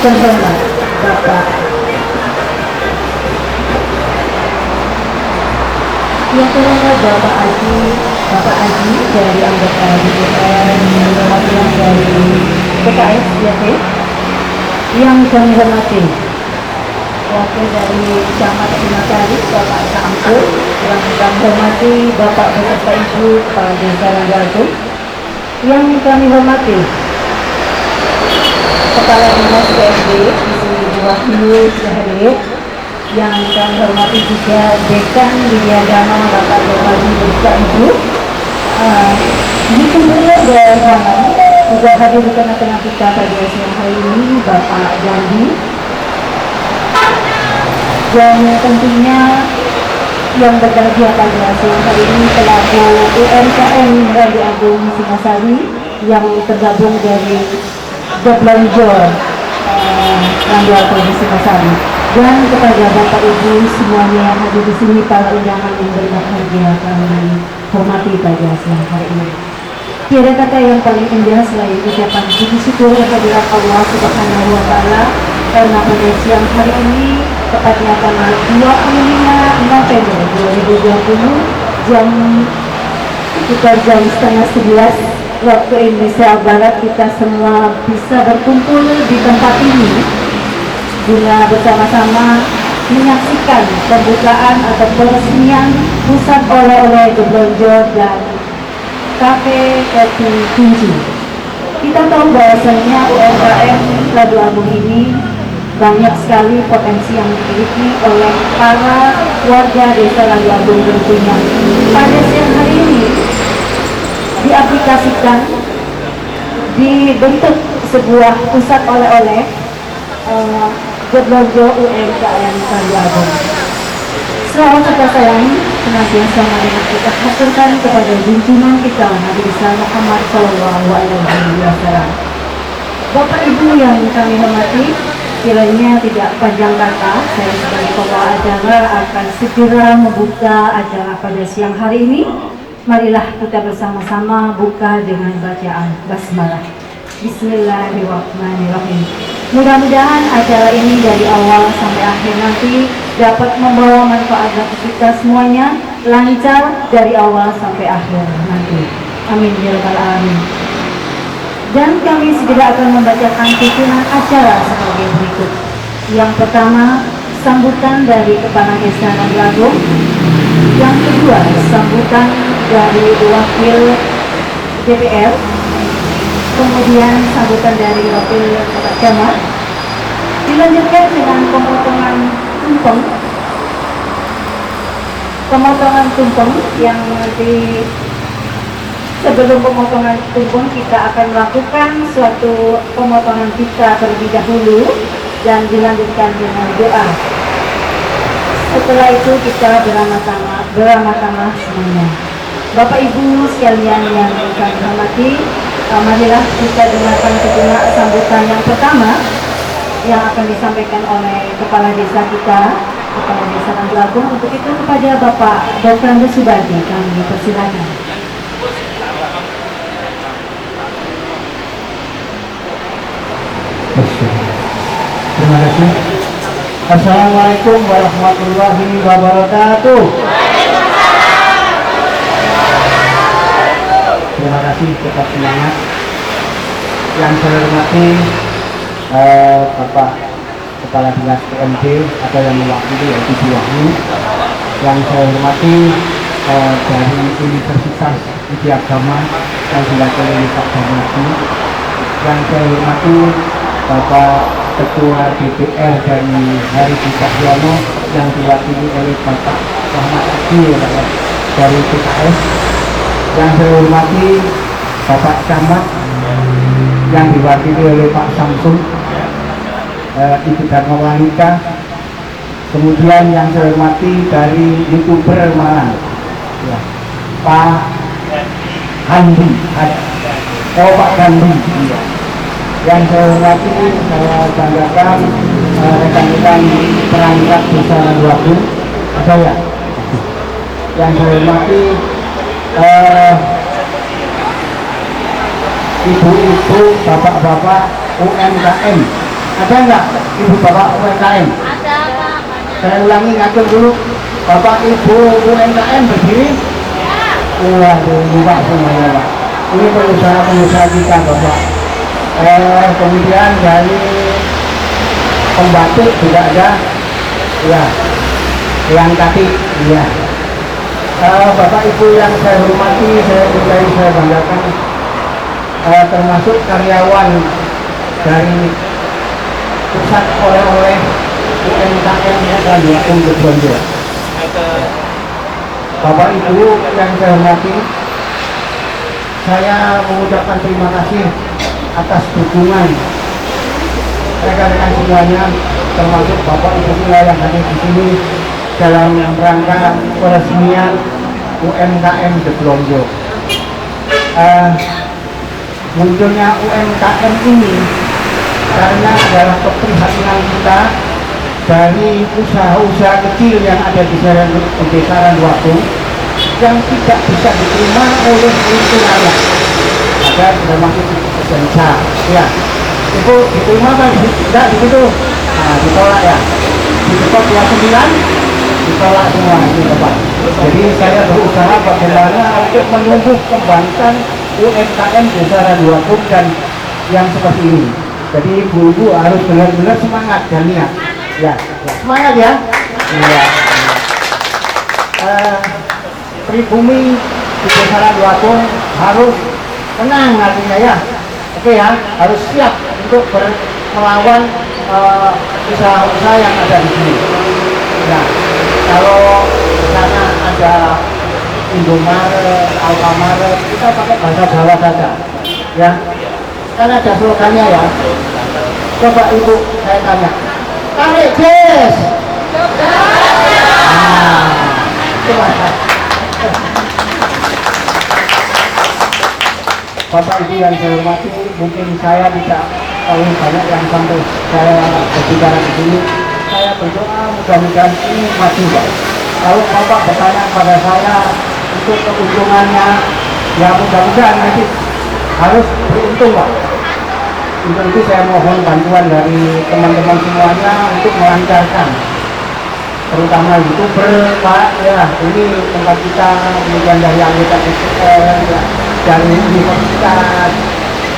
terhormat Bapak yang terhormat Bapak Aji dari anggota DPR perwakilan dari PKS YT, yang kami hormati wakil dari Camat Singasari Bapak Samsul, yang kami hormati Bapak beserta Ibu Kepala Desa Ranggagung, yang kami hormati Kepala Dinas PSD Ibu Wahyu Zahir, yang kami hormati juga Dekan Widyadama Bapak Dewadi beserta Ibu. Dikumpulkan bersama juga hadir di tengah-tengah kita pada siang hari ini Bapak Jandi, dan tentunya yang berbahagia pada siang hari ini pelaku UMKM Raja Agung Singasari yang tergabung dari Belanja Raja Agung Singasari, dan kepada Bapak Ibu semuanya yang hadir di sini, para undangan yang berbahagia kami hormati pada siang hari ini. Tiada kata yang paling indah selain ucapan puji syukur kehadirat Allah Subhanahu wa Ta'ala, karena pada siang hari ini tepatnya tanggal 25 November 2020 sekitar jam setengah 11 waktu Indonesia Barat, kita semua bisa berkumpul di tempat ini guna bersama-sama menyaksikan pembukaan atau peresmian pusat oleh-oleh Geblonjor dan Kafe Kopi Kunci. Kita tahu bahwasanya UMKM Radu Agung ini banyak sekali potensi yang dimiliki oleh para warga desa Radu Agung tentunya. Pada siang hari ini diaplikasikan, dibentuk sebuah pusat oleh-oleh Geblonjor UMKM Radu Agung. Selamat kita sayang senantiasa marilah kita haturkan kepada junjungan kita Nabi besar Muhammad Shallallahu Alaihi Wasallam. Bapak Ibu yang kami hormati, kiranya tidak panjang kata, saya sebagai pembawa acara akan segera membuka acara pada siang hari ini. Marilah kita bersama-sama buka dengan bacaan basmalah. Bismillahirrahmanirrahim. Mudah-mudahan acara ini dari awal sampai akhir nanti dapat membawa manfaat bagi kita semuanya, lancar dari awal sampai akhir nanti. Amin ya rabbal alamin. Dan kami segera akan membacakan susunan acara sebagai berikut. Yang pertama, sambutan dari Kepala Desa Radu Agung. Yang kedua, sambutan dari wakil DPR. Kemudian sambutan dari wakil Bapak Camat. Dilanjutkan dengan pemotongan tumpeng yang nanti sebelum pemotongan tumpeng kita akan melakukan suatu pemotongan pita terlebih dahulu dan dilanjutkan dengan doa. Setelah itu kita beramah-tamah semuanya. Bapak Ibu sekalian yang kami hormati, marilah kita dengarkan sejenak sambutan yang pertama yang akan disampaikan oleh Kepala Desa kita, Kepala Desa Radu Agung. Untuk itu kepada Bapak Dr. Subadi kami persilakan. Terima kasih. Assalamualaikum warahmatullahi wabarakatuh. Terima kasih, tetap semangat. Yang saya hormati Bapak Kepala Dinas PMD atau yang mewakili yaitu Bu Wahyu. Yang saya hormati dari Universitas Widyagama yang diwakili oleh Pak Darmadi. Yang saya hormati Bapak Ketua DPR dari Hari Cahyono yang diwakili oleh Bapak Muhammad Aji dari PKS. Yang saya hormati Bapak Camat yang diwakili oleh Pak Samsul, Ibu Dharma Wanita. Kemudian yang saya hormati dari YouTuber Malang, ya, Pak Handi, Pak Gandhi. Ya. Yang saya hormati, saya banggakan rekan-rekan perangkat desa Radu Agung. Ada ya? Yang saya hormati ibu-ibu, bapak-bapak UMKM Ada nggak ibu bapak UMKM? Ada Pak. Saya ulangi ngatur dulu. Bapak ibu UMKM berdiri. Waduh, buka semuanya Pak. Ini pengusaha-pengusaha kita Bapak. Kemudian dari pembatik juga ada. Ya, yang kaki. Ya. Bapak ibu yang saya hormati, saya cintai, saya banggakan, termasuk karyawan dari pusat oleh-oleh UMKM dan Yakum Bejonjo. Bapak ibu yang saya hormati, saya mengucapkan terima kasih atas dukungan rekan-rekan semuanya, termasuk bapak ibu semua yang hadir di sini dalam rangka peresmian UMKM Bejonjo. Munculnya UMKM ini karena adalah keprihatinan kita dari usaha-usaha kecil yang ada di Desa Randuagung yang tidak bisa diterima oleh lingkungannya. Ada termasuk desa, ya. Itu diterima kan? Tidak begitu. Nah, ditolak ya. Di Depok 29 ditolak semua itu Bapak. Jadi saya berusaha bagaimana untuk menumbuh kembangkan UMKM Desa Randuagung dan yang seperti ini. Jadi ibu-ibu harus benar-benar semangat dan niat. Ya, semangat ya. Iya. Pribumi di Desa Randuagung harus tenang artinya ya. Oke ya, harus siap untuk melawan usaha-usaha yang ada di sini. Nah, kalau karena ada Indomaret, Alfamaret, kita pakai bahasa Jawa saja. Ya, kan ada slogannya ya. Coba ibu saya tanya, tarik Jess. Nah, coba. Bapak ibu yang saya hormati, mungkin saya tidak tahu banyak yang sampai saya berbicara di sini. Saya berdoa mudah-mudahan ini maju Pak. Kalau bapak bertanya pada saya untuk keuntungannya, ya mudah-mudahan nanti harus beruntung Pak. Untuk itu saya mohon bantuan dari teman-teman semuanya untuk melancarkan, terutama YouTuber Pak. Ya, ini tempat kita, kemudian dari anggota DPR, ya, dari universitas,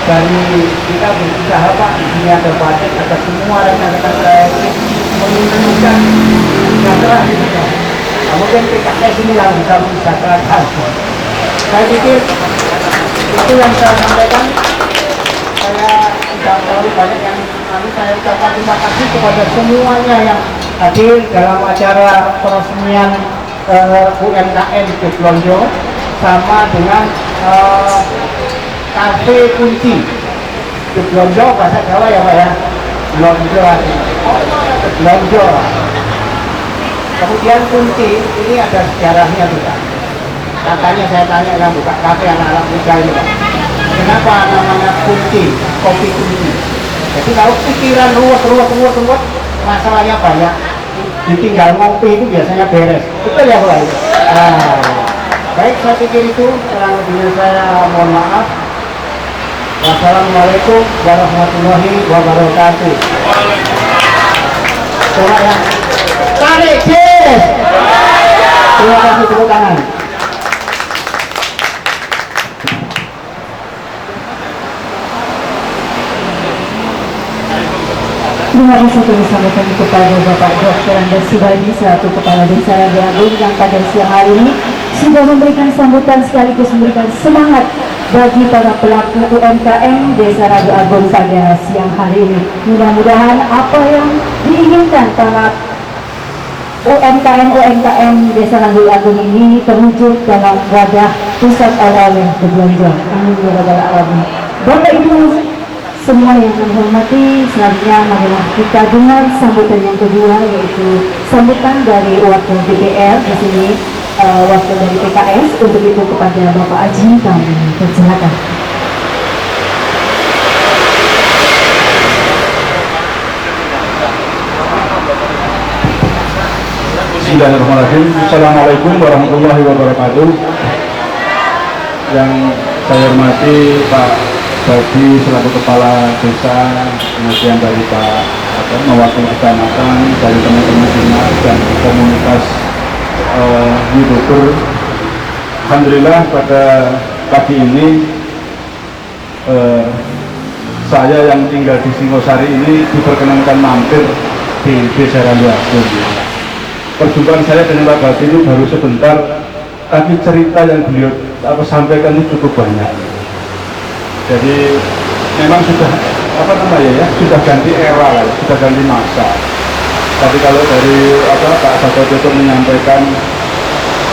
dari kita berusaha Pak. Di sini ada batik, ada semua rekan-rekan saya menginginkan sejahtera gitu Pak. Kemudian PKS ini yang bisa mensejahterakan. Saya pikir itu yang saya sampaikan. Saya tidak terlalu banyak yang saya ucapkan terima kasih kepada semuanya yang hadir dalam acara peresmian UMKM Bejonjo sama dengan kafe kunci Bejonjo bahasa Jawa ya Pak ya. Bejonjo. Kemudian kunci ini ada sejarahnya juga. Katanya saya tanya yang buka kafe anak-anak muda ini Pak. Kenapa namanya kunci, kopi kunci? Jadi kalau pikiran ruwet, masalahnya banyak, ditinggal ngopi itu biasanya beres. Betul ya Pak? Baik, saya pikir itu kurang lebihnya saya mohon maaf. Wassalamualaikum warahmatullahi wabarakatuh. Coba ya, tarik Jess. Terima kasih, tepuk tangan. Terima kasih kami sampaikan kepada Bapak Dr. Andes Subadi selaku Kepala Desa Randuagung yang pada siang hari ini sudah memberikan sambutan sekaligus memberikan semangat bagi para pelaku UMKM Desa Randuagung pada siang hari ini. Mudah-mudahan apa yang diinginkan para UMKM Desa Randuagung ini terwujud dalam wadah pusat oleh-oleh Bejonjo. Amin ya rabbal alamin. Bapak Ibu semua yang kami hormati, selanjutnya marilah kita dengar sambutan yang kedua, yaitu sambutan dari wakil DPR di sini, wakil dari PKS. Untuk itu kepada Bapak Aji kami persilakan. Bismillahirrahmanirrahim. Assalamualaikum warahmatullahi wabarakatuh. Yang saya hormati Pak bagi selaku kepala desa, kemudian dari Pak mewakili kecamatan, dari teman-teman dinas dan komunitas YouTuber. Alhamdulillah pada pagi ini saya yang tinggal di Singosari ini diperkenankan mampir di Desa Randu Agung. Perjumpaan saya dengan Pak Bati ini baru sebentar, tapi cerita yang beliau sampaikan ini cukup banyak. Jadi memang sudah sudah ganti era lah, sudah ganti masa. Tapi kalau dari Pak Sakoto itu menyampaikan,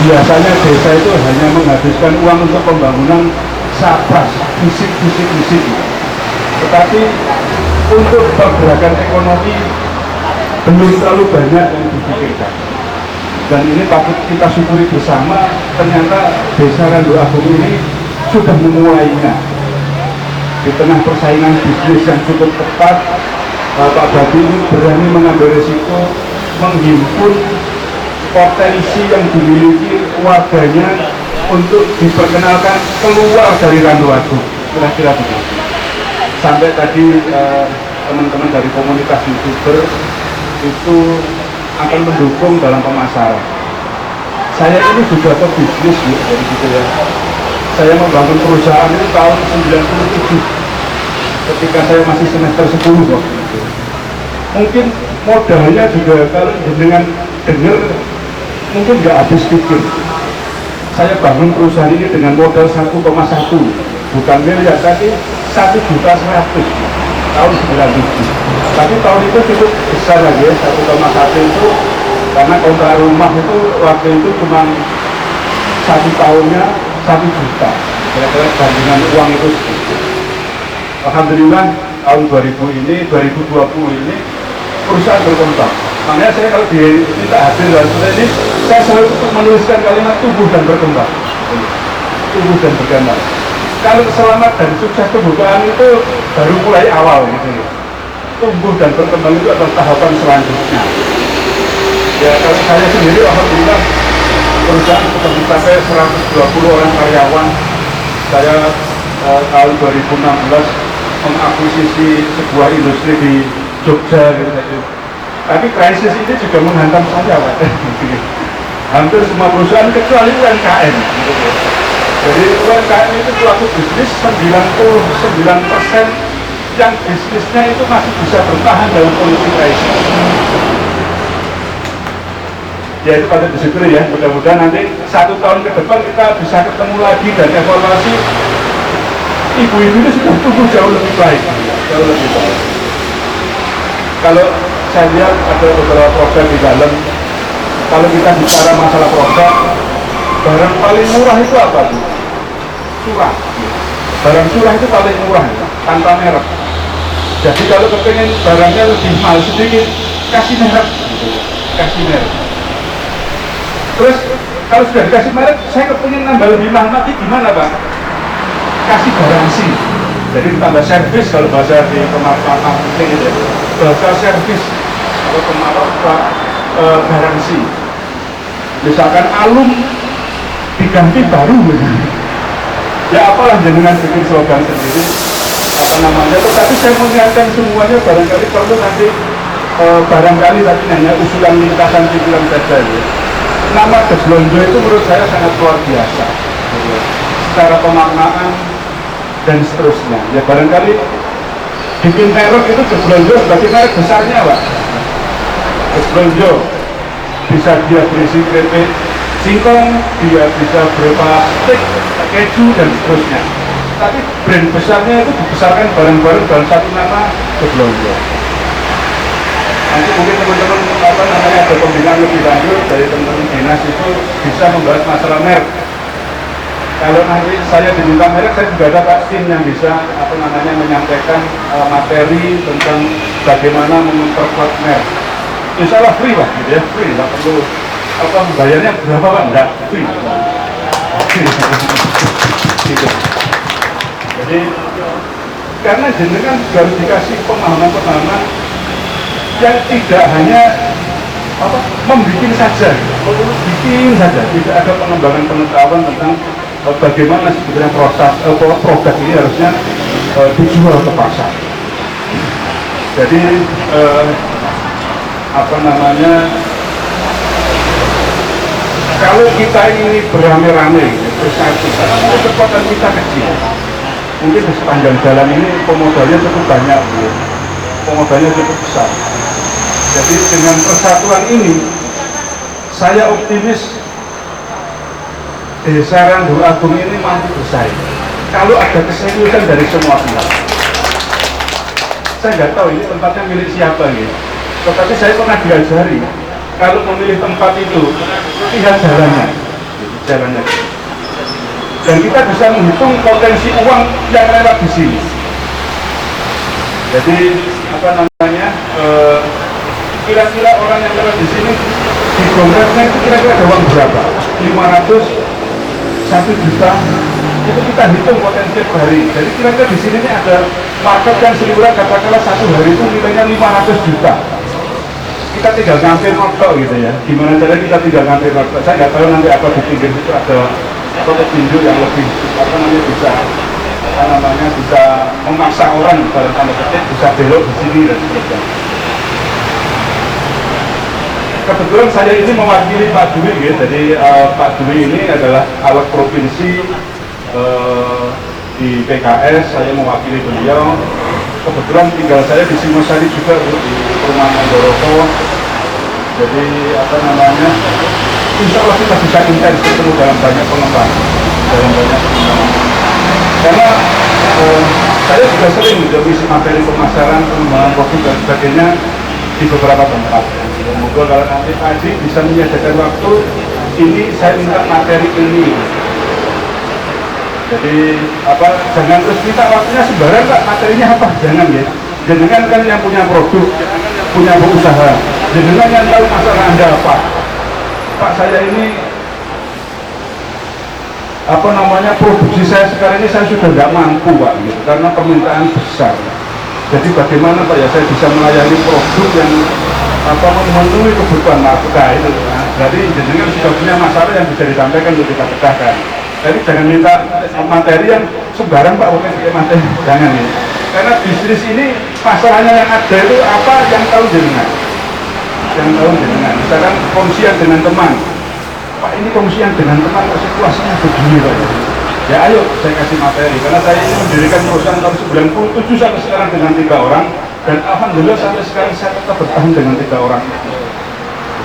biasanya desa itu hanya menghabiskan uang untuk pembangunan sapras, fisik. Tetapi untuk pergerakan ekonomi belum terlalu banyak yang dipikirkan. Dan ini patut kita syukuri bersama, ternyata Desa Randu Agung ini sudah memulainya. Di tengah persaingan bisnis yang cukup ketat, Pak Bati ini berani mengambil risiko menghimpun potensi yang dimiliki warganya untuk diperkenalkan keluar dari Randu Agung. Kira-kira begitu. Sampai tadi teman-teman dari komunitas YouTuber itu akan mendukung dalam pemasaran. Saya ini juga pebisnis dari gitu ya. Saya membangun perusahaan ini tahun 97 ketika saya masih semester 10 waktu itu. Mungkin modalnya juga kalau dengan dengar mungkin nggak habis pikir. Saya bangun perusahaan ini dengan modal 1,1, bukan miliar, tapi 1.100.000 tahun 97. Tapi tahun itu cukup besar lagi ya, 1,1 itu karena kontrak rumah itu waktu itu cuma 1 tahunnya 1 juta. Kira-kira bandingan uang itu sedikit. Alhamdulillah tahun 2020 ini perusahaan berkembang. Makanya saya kalau diminta hadir dalam surat ini, saya selalu menuliskan kalimat tumbuh dan berkembang. Tumbuh dan berkembang. Kalau selamat dan sukses pembukaan itu baru mulai awal gitu. Tumbuh dan berkembang itu adalah tahapan selanjutnya. Ya kalau saya sendiri alhamdulillah perusahaan sudah mencapai 120 orang karyawan. Saya tahun 2016 mengakuisisi sebuah industri di Jogja gitu. Tapi krisis ini juga menghantam saya, Pak. Hampir semua perusahaan kecuali UMKM. Jadi UMKM itu pelaku bisnis 99% yang bisnisnya itu masih bisa bertahan dalam kondisi krisis. Ya itu patut disyukuri ya. Mudah-mudahan nanti 1 tahun ke depan kita bisa ketemu lagi dan evaluasi ibu-ibu itu sudah tumbuh jauh lebih baik, jauh lebih baik. Kalau saya lihat ada beberapa produk di dalam, kalau kita bicara masalah produk, barang paling murah itu apa tuh? Curah. Barang curah itu paling murah, tanpa merek. Jadi kalau kepengen barangnya lebih mahal sedikit, kasih merek, kasih merek. Terus kalau sudah dikasih merek, saya kepengen nambah lebih mahal, nanti gimana Pak? Kasih garansi. Jadi tambah servis kalau bahasa di marketing itu, bahasa servis atau garansi. Misalkan alum diganti baru, ya apalah jenengan bikin slogan sendiri, apa namanya. Tetapi saya mengingatkan semuanya barangkali perlu nanti barangkali tadi hanya usulan lintasan pikiran saja ya. Nama Geblonjo itu menurut saya sangat luar biasa secara pemaknaan dan seterusnya. Ya barangkali bikin merek itu Geblonjo sebagai merek besarnya Pak. Geblonjo bisa dia berisi keripik singkong, dia bisa berupa steak, keju dan seterusnya. Tapi brand besarnya itu dibesarkan bareng-bareng dalam satu nama Geblonjo. Nanti mungkin teman-teman ada pembinaan lebih lanjut dari teman-teman dinas itu bisa membahas masalah merek. Kalau nanti saya diminta merek, saya juga ada Pak tim yang bisa menyampaikan materi tentang bagaimana memperkuat merek. Insya Allah free Pak, gitu ya, free, nggak perlu bayarnya berapa Pak? Enggak, free. Gitu. Jadi karena jenengan harus dikasih pemahaman yang tidak hanya membikin saja, bikin saja, tidak ada pengembangan pengetahuan tentang bagaimana sebenarnya proses produk ini harusnya dijual ke pasar. Jadi apa namanya, kalau kita ini beramai-ramai bersatu, karena mungkin kekuatan kita kecil, mungkin di sepanjang jalan ini pemodalnya cukup banyak, pemodalnya cukup besar. Jadi dengan persatuan ini, saya optimis Desa Randu Agung ini mampu bersaing kalau ada keseriusan dari semua pihak. Saya nggak tahu ini tempatnya milik siapa gitu, tetapi saya pernah diajari kalau memilih tempat itu lihat jalannya, jalannya. Dan kita bisa menghitung potensi uang yang lewat di sini. Jadi apa namanya, kira-kira orang yang lewat di sini di dompetnya itu kira-kira ada uang berapa? 500, 1 juta, itu kita hitung potensi per hari. Jadi kira-kira di sini ada market yang seluruh katakanlah satu hari itu nilainya 500 juta. Kita tinggal ngambil notok gitu ya. Gimana caranya kita tinggal ngambil notok? Saya nggak tahu nanti apa di pinggir itu ada atau petunjuk yang lebih apa namanya bisa memaksa orang dalam tanda petik bisa belok di sini dan sebagainya. Kebetulan saya ini mewakili Pak Dwi, gitu. Jadi Pak Dwi ini adalah alat provinsi di PKS, saya mewakili beliau. Kebetulan tinggal saya di Singosari juga, di perumahan Andoroko. Jadi apa namanya, insya Allah kita bisa intens ketemu dalam banyak pengembangan, karena saya juga sering menjadi materi pemasaran, pengembangan produk dan sebagainya di beberapa tempat. Semoga kalau nanti Pak Haji bisa menyediakan waktu ini, saya minta materi ini. Jadi apa, jangan terus minta waktunya sembarang Pak, materinya apa, jangan ya. Jangan kan yang punya produk, punya usaha, jangan yang tahu masalah Anda apa. Pak, saya ini apa namanya, produksi saya sekarang ini saya sudah nggak mampu Pak, gitu, karena permintaan besar. Jadi bagaimana Pak ya saya bisa melayani produk yang apa memenuhi kebutuhan market itu. Nah, jadi jenengan sudah punya masalah yang bisa disampaikan untuk kita pecahkan. Jadi jangan minta materi yang sembarang Pak, bukan materi, jangan ya. Karena bisnis ini masalahnya yang ada itu apa yang tahu jenengan. Yang tahu jenengan. Misalkan kongsian dengan teman. Pak, ini kongsian dengan teman kok situasinya begini Pak. Ya ayo saya kasih materi, karena saya ini mendirikan perusahaan tahun 97 sampai sekarang dengan 3 orang, dan alhamdulillah sampai sekarang saya tetap bertahan dengan 3 orang.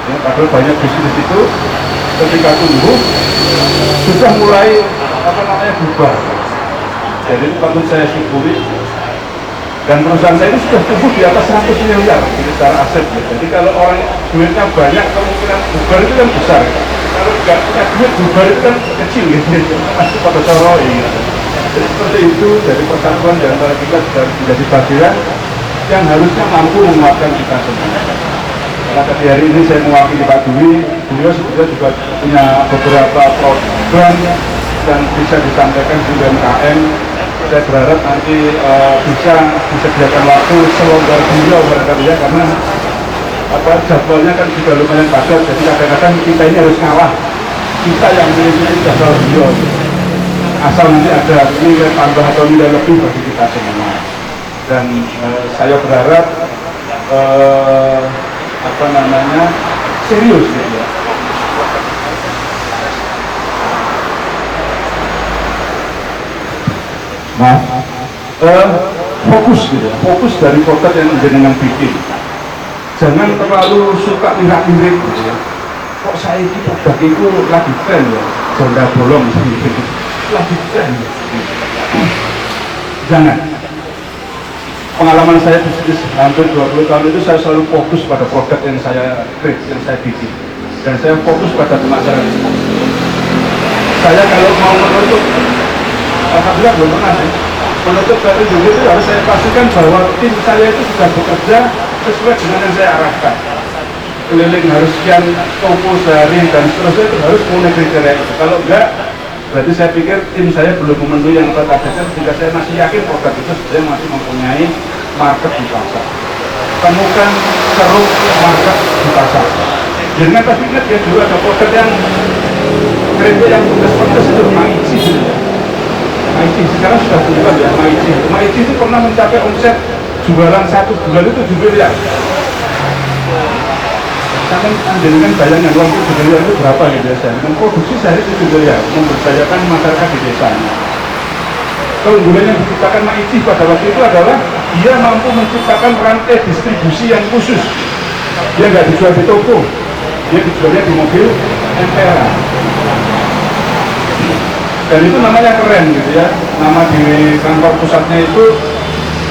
Ya, padahal banyak bisnis itu ketika tumbuh sudah mulai apa namanya bubar. Jadi itu patut saya syukuri. Dan perusahaan saya ini sudah tumbuh di atas 100 miliar secara aset. Jadi kalau orang duitnya banyak, kemungkinan bubar itu kan besar. Kalau nggak punya duit, bubar itu kan kecil gitu. Masih pada coroi. Jadi seperti itu, dari persatuan di antara kita sudah menjadi bagian yang harusnya mampu menguatkan kita semua. Karena tadi hari ini saya mewakili Pak Dwi, beliau sebetulnya juga punya beberapa program yang bisa disampaikan di UMKM. Saya berharap nanti bisa disediakan waktu selonggar beliau barangkali ya, karena apa jadwalnya kan juga lumayan padat. Jadi kadang-kadang kita ini harus ngalah, kita yang milih jadwal beliau, asal nanti ada nilai tambah atau nilai lebih bagi kita semua. Dan saya berharap apa namanya serius gitu ya. Nah, fokus gitu, fokus dari produk yang jenengan bikin. Jangan terlalu suka mirip-mirip gitu ya. Kok saya ini produk itu lagi tren ya, janda bolong gitu, lagi tren ya. Jangan. Pengalaman saya bisnis hampir 20 tahun itu saya selalu fokus pada produk yang saya create, yang saya bikin. Dan saya fokus pada pemasaran. Saya kalau mau menutup, alhamdulillah belum pernah sih. Menutup dari dulu itu harus saya pastikan bahwa tim saya itu sudah bekerja sesuai dengan yang saya arahkan. Keliling harus sekian toko sehari dan seterusnya, itu harus memenuhi kriteria itu. Kalau enggak, berarti saya pikir tim saya belum memenuhi yang kita targetkan. Jika saya masih yakin produk itu sebenarnya masih mempunyai market di pasar. Temukan ceruk market di pasar. Jangan pasti ingat ya, dulu ada produk yang kriteria yang pedas-pedas itu memang isi. MIC sekarang sudah bukan ya MIC. MIC itu pernah mencapai omset jualan 1 bulan itu 7 miliar. Sampai dengan bayangkan uang 7 miliar itu berapa di desa? Memproduksi sehari 7 miliar, memberdayakan masyarakat di desanya. Keunggulan yang diciptakan MIC pada waktu itu adalah dia mampu menciptakan rantai distribusi yang khusus. Dia nggak dijual di toko, dia dijualnya di mobil MPLA. Dan itu namanya keren gitu ya. Nama di kantor pusatnya itu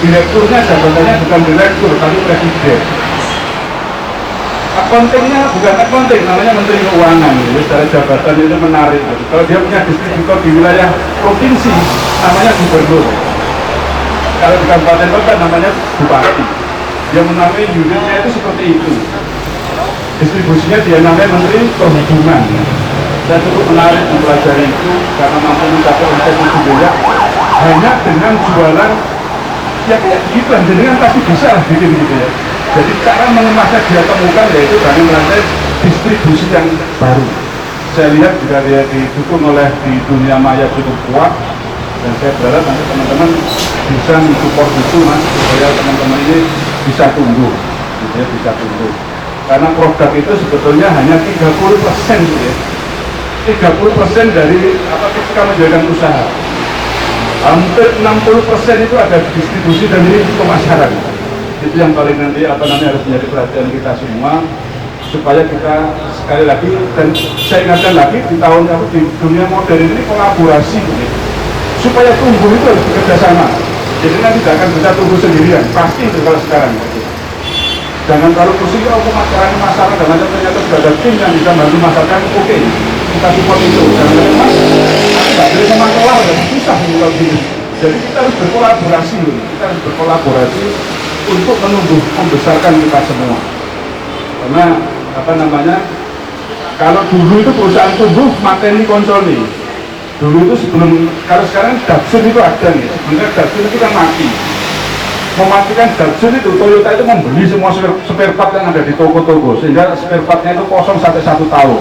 direkturnya jabatannya bukan direktur tapi presiden. Akuntingnya bukan akunting, namanya menteri keuangan gitu. Secara jabatan itu menarik gitu. Kalau dia punya distributor di wilayah provinsi namanya gubernur. Kalau di kabupaten kota namanya bupati. Dia menamai unitnya itu seperti itu. Distribusinya dia namanya menteri perhubungan. Saya cukup menarik mempelajari itu karena mampu mencapai omset yang miliar hanya dengan jualan ya kayak gitu lah, dengan pasti bisa lah bikin gitu ya. Jadi cara mengemasnya dia temukan yaitu dengan melantai distribusi yang baru. Saya lihat juga dia didukung oleh di dunia maya cukup kuat dan saya berharap nanti teman-teman bisa mensupport itu mas supaya teman-teman ini bisa tumbuh, gitu ya, bisa tumbuh. Karena produk itu sebetulnya hanya 30% gitu ya. 30% dari apa ketika menjalankan usaha. Hampir 60% itu ada distribusi dari pemasaran. Itu yang paling nanti apa namanya harus menjadi perhatian kita semua supaya kita sekali lagi dan saya ingatkan lagi di tahun di dunia modern ini kolaborasi gitu. Supaya tumbuh itu harus bekerja sama. Jadi nanti tidak akan bisa tumbuh sendirian. Pasti itu kalau sekarang. Gitu. Jangan terlalu pusing kalau pemasaran masalah dan ternyata sudah ada tim yang bisa bantu masyarakat. Oke, kita support itu. Jangan mas, aku nggak boleh sama kelar, susah ini kalau gini. Jadi kita harus berkolaborasi, kita harus berkolaborasi untuk menumbuh, membesarkan kita semua. Karena apa namanya? Kalau dulu itu perusahaan tumbuh materi konsoli. Dulu itu sebelum, kalau sekarang Datsun itu ada nih. Sebenarnya Datsun itu kan mati. Mematikan Datsun itu Toyota itu membeli semua spare part yang ada di toko-toko sehingga spare partnya itu kosong sampai 1 tahun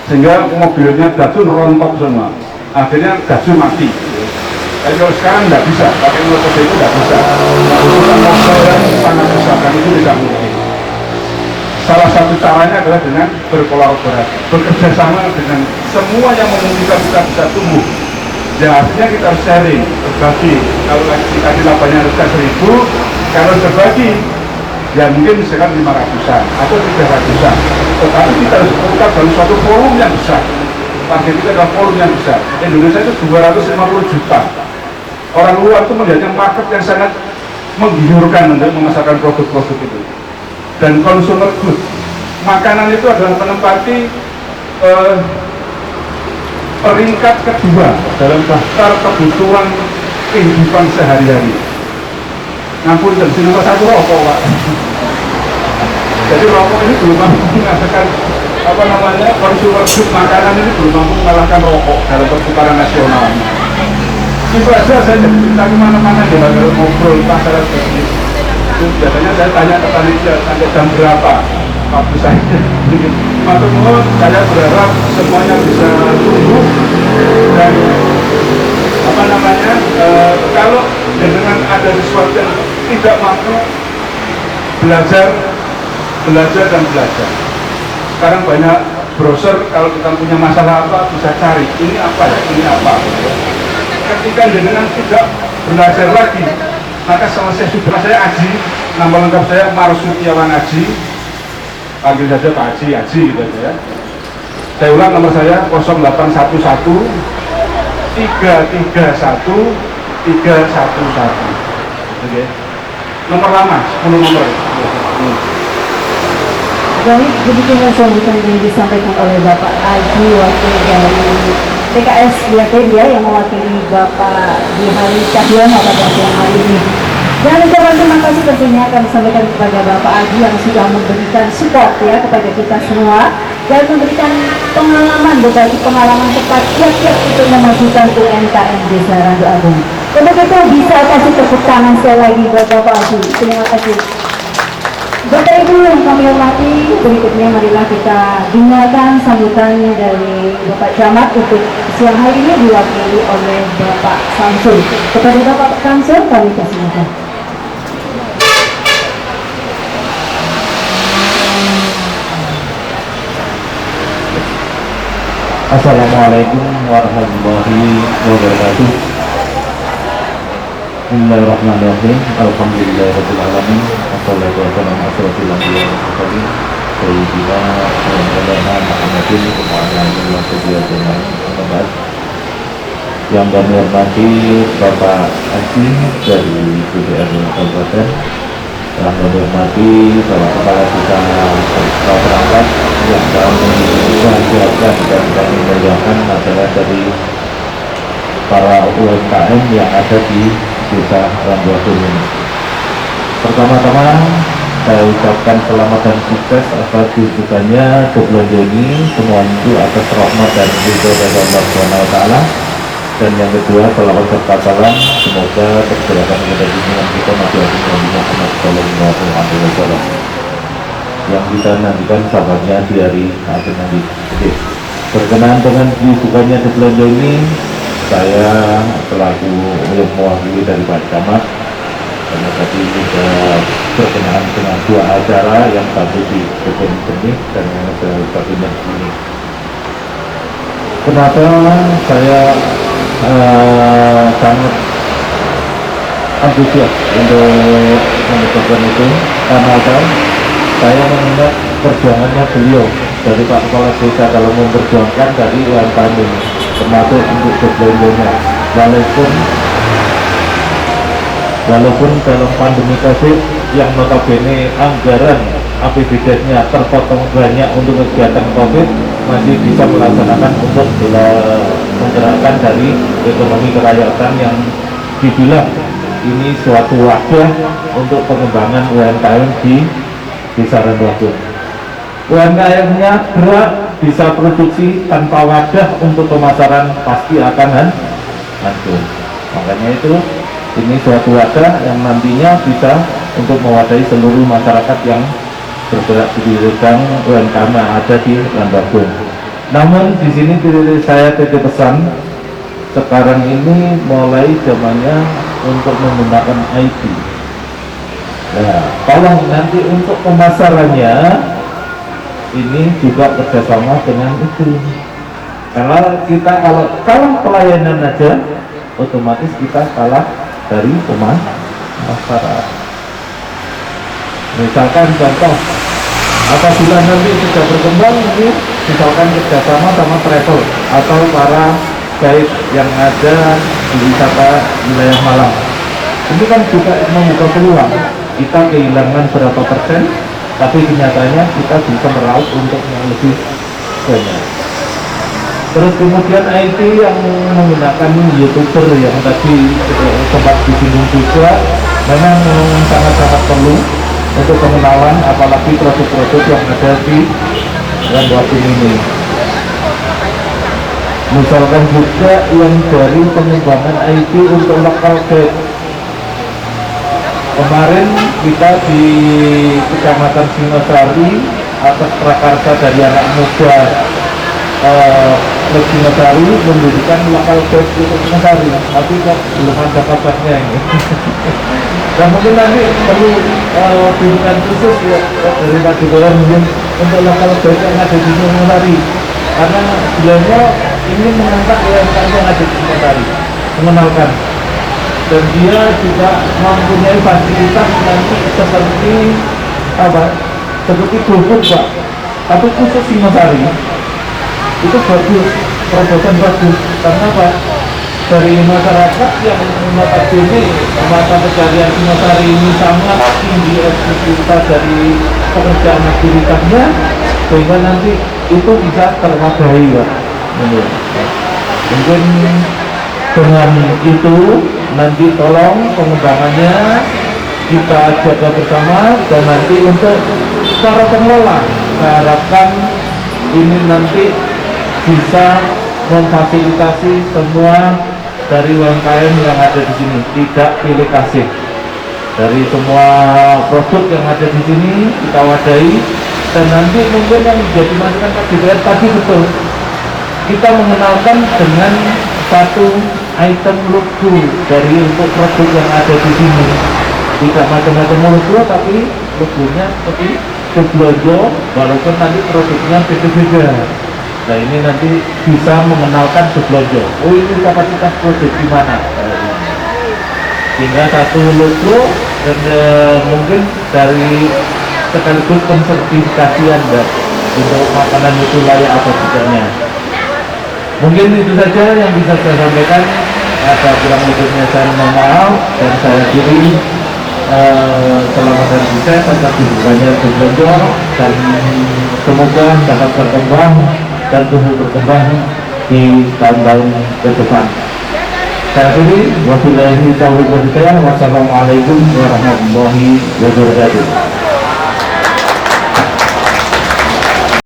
sehingga mobilnya Datsun rontok semua. Akhirnya Datsun mati. Tapi kalau sekarang nggak bisa, pakai motor itu nggak bisa. Urusan mobil yang sangat susah dan itu tidak mungkin. Salah satu caranya adalah dengan berkolaborasi, bekerja sama dengan semua yang memungkinkan kita bisa tumbuh. Ya artinya kita harus sharing, berbagi. Kalau tadi labanya harusnya 1.000, kalau berbagi ya mungkin misalkan 500-an atau 300-an. Tetapi kita harus berputar dalam suatu forum yang besar. Target kita adalah forum yang besar. Indonesia itu 250 juta. Orang luar itu melihatnya market yang sangat menggiurkan untuk memasarkan produk-produk itu. Dan consumer good. Makanan itu adalah menempati peringkat kedua dalam daftar kebutuhan kehidupan sehari-hari. Ngampun dan sini nomor 1 rokok pak. Jadi rokok ini belum mampu menghasilkan apa namanya consumer good makanan ini belum mampu mengalahkan rokok dalam pertukaran nasional. Itu aja saya cerita kemana-mana di bagian ngobrol pasaran bisnis. Itu biasanya saya tanya ke panitia sampai jam berapa waktu saya. Matur nuwun, saya berharap semuanya bisa tumbuh dan apa namanya kalau dengan ada sesuatu yang tidak mampu belajar dan belajar. Sekarang banyak browser kalau kita punya masalah apa bisa cari ini apa ya ini apa. Ketika dengan tidak belajar lagi maka selesai sudah saya Aji, nama lengkap saya Marsutiawan Aji. Panggil saja Pak Haji, Haji gitu aja ya. Saya ulang nomor saya 0811 331 311. Oke. Nomor lama 10 nomor. Baik, demikian sambutan yang disampaikan oleh Bapak Haji wakil dari PKS Yatim ya yang mewakili Bapak di hari Cahyono pada siang hari ini. Dan ucapan terima kasih tentunya kami sampaikan kepada Bapak Haji yang sudah memberikan support ya kepada kita semua dan memberikan pengalaman, berbagi pengalaman tepat siap-siap untuk memajukan UMKM Desa Randu Agung. Untuk itu bisa kasih tepuk tangan sekali lagi buat Bapak Haji. Terima kasih. Bapak Ibu yang kami hormati, berikutnya marilah kita dengarkan sambutan dari Bapak Camat untuk siang hari ini diwakili oleh Bapak Samsul. Kepada Bapak Samsul kami persilakan. Assalamualaikum warahmatullahi wabarakatuh. Bismillahirrahmanirrahim. Alhamdulillahirabbil alamin. Wassalatu wassalamu ala asyrofil anbiya'i wal mursalin sayyidina wa maulana Muhammadin wa ala alihi wa sahbihi ajmain. Amma ba'd. Yang kami hormati Bapak Haji dari DPRD Kabupaten, yang kami hormati Bapak Kepala Desa Perangkat, yang kami bahagiakan dan kami muliakan adalah dari para UMKM yang ada di Desa Ranggawatung ini. Pertama-tama saya ucapkan selamat dan sukses atas diwujudkannya belanja ini, semua itu atas rahmat dan ridho dari Allah SWT. Dan yang kedua, selamat serta salam, semoga perjalanan kita dengan kita masih ada Nabi Muhammad SAW yang kita nantikan sahabatnya di hari akhir nanti. Oke. Berkenaan dengan dibukanya belanja ini, saya selaku mewakili dari Pak Camat, karena tadi sudah berkenaan dengan dua acara, yang satu di Kebun Benih dan yang satu di sini. Kenapa saya sangat antusias untuk mendapatkan itu? Karena apa? Saya mengingat perjuangannya beliau dari Pak Kepala Desa dalam memperjuangkan dari UMKM ini, termasuk untuk berbelanja. Walaupun dalam pandemi COVID yang notabene anggaran APBD-nya terpotong banyak untuk kegiatan COVID, masih bisa melaksanakan untuk menggerakkan dari ekonomi kerakyatan yang dibilang ini suatu wadah untuk pengembangan UMKM di Desa Ranggawatung. UMKM-nya gerak, bisa produksi tanpa wadah untuk pemasaran, pasti akan hancur. Makanya itu ini suatu wadah yang nantinya bisa untuk mewadahi seluruh masyarakat yang bergerak di bidang UMKM yang ada di Ranggawatung. Namun di sini saya titip pesan, sekarang ini mulai zamannya untuk menggunakan IT. Nah, tolong nanti untuk pemasarannya ini juga kerjasama dengan itu. Karena kita kalau pelayanan aja, otomatis kita kalah dari pemasaran. Misalkan contoh, apabila nanti sudah berkembang ini, misalkan kerjasama sama travel atau para guide yang ada di wisata wilayah Malang, ini kan juga membuka peluang. Kita kehilangan berapa persen, tapi kenyataannya kita bisa meraup untuk yang lebih banyak. Terus kemudian IT yang menggunakan YouTuber yang tadi sempat disinggung juga, memang sangat-sangat perlu untuk pengenalan, apalagi produk-produk yang ada di Ranggawatung ini. Misalkan juga yang dari pengembangan IT untuk lokal guide. Kemarin kita di Kecamatan Singosari atas prakarsa dari anak muda Singosari mendirikan lokal guide untuk Singosari, tapi kok belum ada kabarnya ini. Dan mungkin nanti perlu bimbingan khusus ya dari Pak Jokowi mungkin untuk lokal guide yang ada di Singosari, karena beliau ingin mengangkat UMKM yang ada di Singosari, mengenalkan. Dan dia juga mempunyai fasilitas nanti seperti apa? Seperti GoFood, Pak. Tapi khusus Singosari itu bagus, terobosan bagus. Karena apa? Dari masyarakat yang notabene mata pencarian Singosari ini sangat tinggi ekspektasinya dari pekerjaan aktivitasnya, sehingga nanti itu bisa terwadahi, Pak. Mungkin dengan itu nanti tolong pengembangannya kita jaga bersama, dan nanti untuk para pengelola saya harapkan ini nanti bisa memfasilitasi semua dari UMKM yang ada di sini, tidak pilih kasih. dari semua produk yang ada di sini kita wadahi, dan nanti mungkin yang menjadi masukan KBPR tadi betul, kita mengenalkan dengan satu item logo dari untuk produk yang ada di sini, tidak macam-macam logo tapi logonya seperti Sublojo, walaupun nanti produknya beda-beda. Nah ini nanti bisa mengenalkan Sublojo, oh ini kapasitas produk di mana, sehingga satu logo dan mungkin dari sekaligus pensertifikasian untuk makanan itu layak atau tidaknya. Mungkin itu saja yang bisa saya sampaikan. Ada kurang lebihnya saya mohon maaf, dan saya kiri selamat dan sukses atas hubungannya Sublojo, dan semoga dapat berkembang dan tumbuh berkembang di tahun-tahun ke depan. Saya kiri, wabillahi taufiq wal hidayah, wassalamualaikum warahmatullahi wabarakatuh.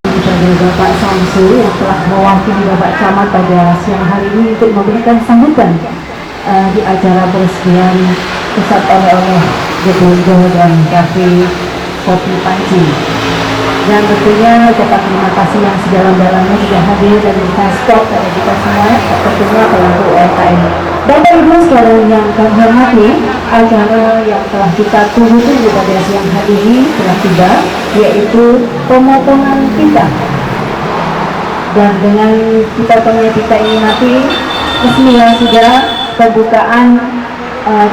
Kepada Bapak Samsul yang telah mewakili Bapak Camat pada siang hari ini untuk memberikan sambutan di acara peresmian pusat oleh-oleh Jogja dan Cafe Kopi Panci. Dan tentunya ucapan terima kasih yang sedalam-dalamnya sudah hadir dan memberikan stok kepada kita semua, tentunya pelaku UMKM. Bapak Ibu sekalian yang kami hormati, acara yang telah kita tunggu-tunggu pada siang hari ini telah tiba, yaitu pemotongan pita. Dan dengan potongan pita ini nanti resminya sudah pembukaan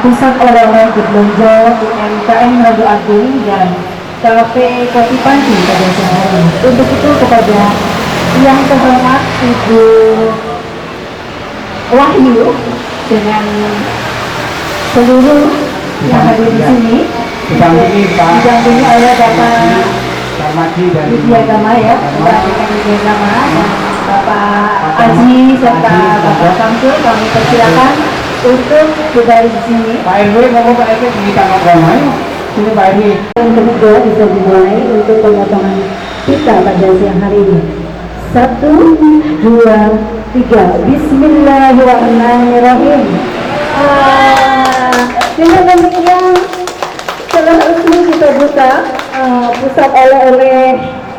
pusat oleh-oleh Jogja UMKM Ragu Agung dan Cafe Kopi Panci pada siang hari ini. Untuk itu kepada yang terhormat Ibu Wahyu dengan seluruh yang hadir di sini didampingi oleh Bapak Widya Gama ya, Bapak Widya Gama dan Bapak Aji serta Bapak Samsul, kami persilakan untuk berada di sini. Pak RW ngomong Pak RW kita ngomong sini Pak RW. Yang kedua bisa dimulai untuk pemotongan kita pada siang hari ini. 1, 2, 3. Bismillahirrahmanirrahim. Dengan demikian telah resmi kita buka pusat oleh-oleh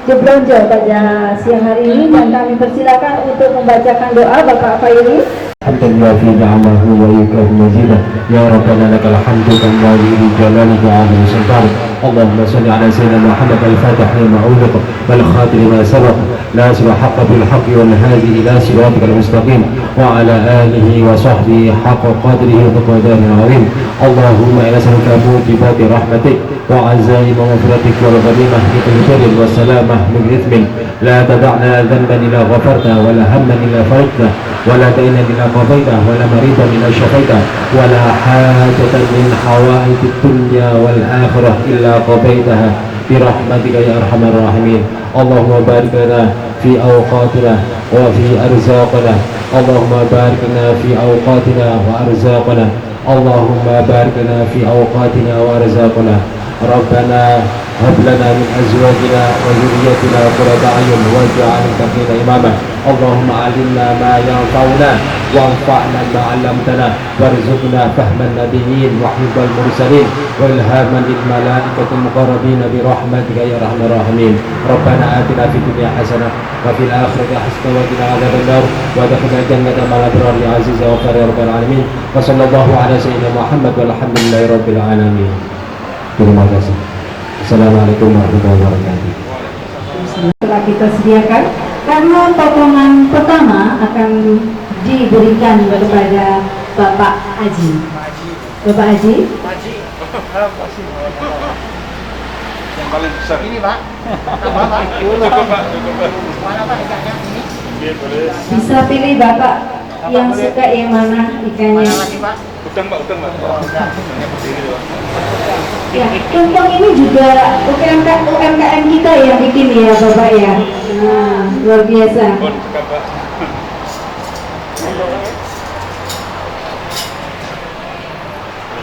Jogja pada siang hari ini, dan kami persilakan untuk membacakan doa Bapak Fairi. Alhamdulillah fi ni'amahu wa yukahu mazidah. Ya Rabbana lakal hamdu kama yuri jalalika ala sultanik. Allahumma salli ala sayyidina Muhammad al-Fatih lima ughliq wal khatim lima sabaq nasir haqqa bil haqqi wal hadi ila siratikal mustaqim wa ala alihi wa sahbihi haqqa qadrihi wa qadarihi azim. Allahumma nas'aluka mujibati rahmatik wa azaima maghfiratik wa ghanimah min kulli sharrin wa salamah min ithmin. La tada'na dhanban illa ghafarta wa la hamman illa farajta wa la daynan illa qadayta wa la maridan illa shafaita wa la hajatan min hawaijid dunya wal akhirah illa qadaytaha bi rahmatika ya arhamar rahimin. Allahumma barik lana fi awqatina wa fi arzaqina. Allahumma barik lana fi awqatina wa arzaqina. Allahumma barik lana fi awqatina wa arzaqina. Rabbana hab lana min azwajina wa dhurriyyatina qurrata a'yun waj'alna lil-muttaqina imama. Allahumma 'allimna ma yanfa'una wanfa'na ma 'allamtana warzuqna fahman nabiyyin wa hibbal mursalin wa ilhaman lil malaikatil muqarrabin bi rahmatika ya arhamar rahimin. Rabbana atina fid dunya hasanah wa fil akhirati hasanah wa qina adzabannar wa adkhilna jannata ma'al abrar ya aziz wa ghafur ya rabbal alamin. Wa sallallahu ala sayyidina Muhammad walhamdulillahi rabbil alamin. Terima kasih. Assalamualaikum warahmatullahi wabarakatuh. Telah kita sediakan karena potongan pertama akan diberikan kepada Bapak Haji. Bapak Haji. Yang paling besar Ini Pak. Mana Pak ikannya ini? Bisa pilih Bapak yang suka yang mana ikannya. Mana lagi Pak? udang Pak. Udangnya berdiri Pak. Ya, tumpeng ini juga UMKM kita yang bikin ya Bapak ya. Nah, luar biasa. Bon juga Pak.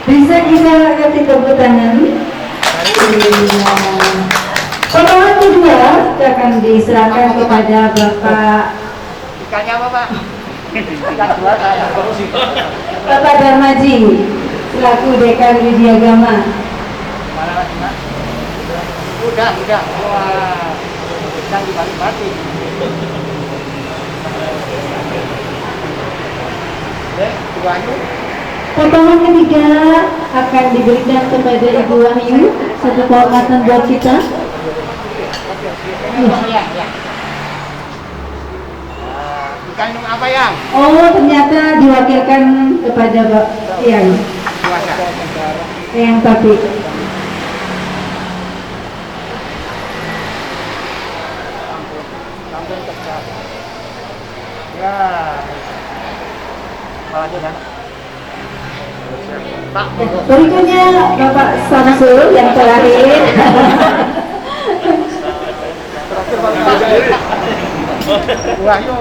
Bisa kita kasih tepuk tangan. Potongan kedua akan diserahkan kepada Bapak Ikannya apa Pak? Ikan jual saya. Bapak Darmaji. selaku Dekan Widyagama. Udah. Wah, kita dibalik-balik. Wahyu. Potongan ketiga akan diberikan kepada Ibu Wahyu, satu kehormatan buat kita. Iya. Dikandung apa yang? Oh, ternyata diwakilkan kepada Pak Yang Tapi. Ya. Apalagi kan? Pak, Berikutnya Bapak Samsul yang terakhir. terakhir baru Pak. Wahyu.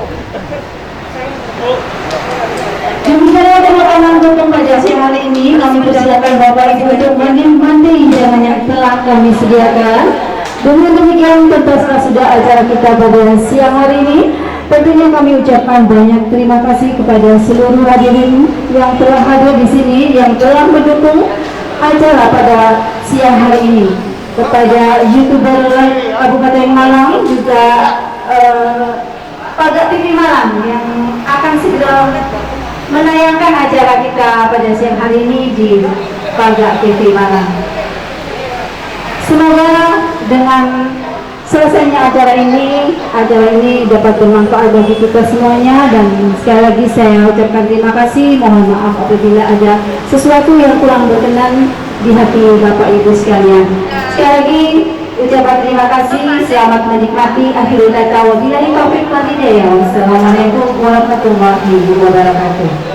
Demikianlah makanan untuk pembelajaran siang hari ini. Kami persilakan Bapak Ibu untuk mandi hidangan yang telah kami sediakan. Dengan demikian tuntaslah sudah acara kita pada siang hari ini. Tentunya kami ucapkan banyak terima kasih kepada seluruh hadirin yang telah hadir di sini, yang telah mendukung acara pada siang hari ini. Kepada YouTuber Kabupaten Malang, juga Paga TV Malang yang akan segera menayangkan acara kita pada siang hari ini di Paga TV Malang. Semoga dengan selesainya acara ini dapat bermanfaat bagi kita semuanya, dan sekali lagi saya ucapkan terima kasih. Mohon maaf apabila ada sesuatu yang kurang berkenan di hati Bapak Ibu sekalian. Sekali lagi ucapan terima kasih, selamat menikmati. Akhirul kata wabillahi taufiq wal hidayah. Wassalamualaikum warahmatullahi wabarakatuh.